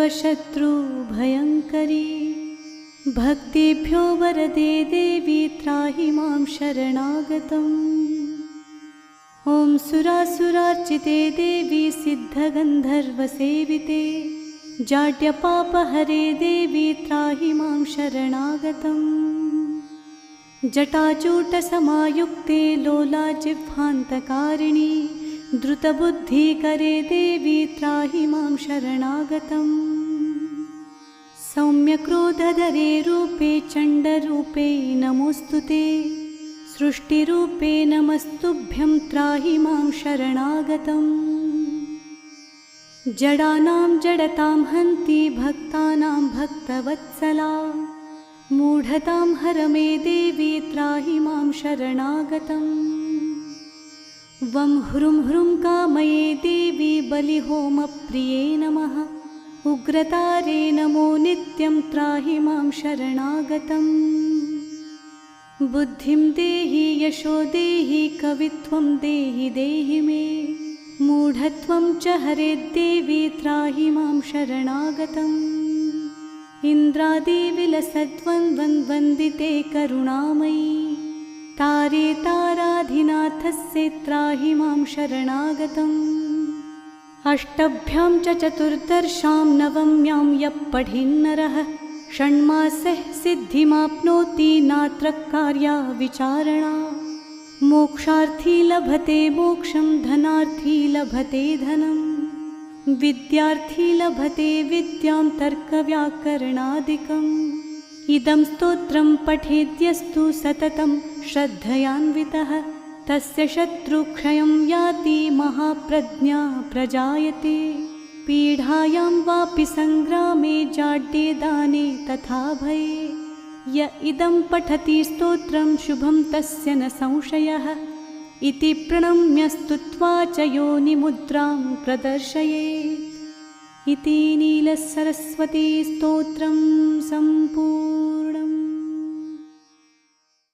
सर्वशत्रुभयङ्करी भक्तिभ्यो वरदे देवी त्राहि मां शरणागतम्। ॐ सुरासुरार्चिते देवी सिद्धगन्धर्वसेविते जाड्यपापहरे देवी त्राहि मां शरणागतम्। जटाचूटसमायुक्ते लोलाजिह्वान्तकारिणी द्रुतबुद्धिकरे देवी त्राहि मां शरणागतम्। सौम्यक्रोधधरे रूपे चण्डरूपे नमोऽस्तुते सृष्टिरूपे नमस्तुभ्यं त्राहि मां शरणागतम्। जडानां जडतां हन्ति भक्तानां भक्तवत्सला मूढतां हर मे देवी त्राहि मां शरणागतम्। वं ह्रुं ह्रुं कामये देवी बलिहोमप्रिये नमः उग्रतारे नमो नित्यं त्राहि मां शरणागतम्। बुद्धिं देहि यशो देहि कवित्वं देहि देहि मे मूढत्वं च हरेद्देवी त्राहि मां शरणागतम्। इन्द्रादिविलसद्वन्द्वन्वन्दिते करुणामयी तारे ताराधिनाथस्य त्राहि मां शरणागतम्। अष्टभ्यां च चतुर्दशां नवम्यां यः पठेन्नरः षण्मासः सिद्धिमाप्नोति नात्र कार्या विचारणा। मोक्षार्थी लभते मोक्षं धनार्थी लभते धनं विद्यार्थी लभते विद्यां तर्कव्याकरणादिकम्। इदं स्तोत्रं पठेद्यस्तु सततं श्रद्धयान्वितः तस्य शत्रुक्षयं याति महाप्रज्ञा प्रजायते। पीडायां वापि संग्रामे जाड्ये दाने तथा भये य इदं पठति स्तोत्रं शुभं तस्य न संशयः इति प्रणम्य स्तुत्वा च योनिमुद्रां प्रदर्शयेत्। इति नीलसरस्वती स्तोत्रं सम्पूर्णम्।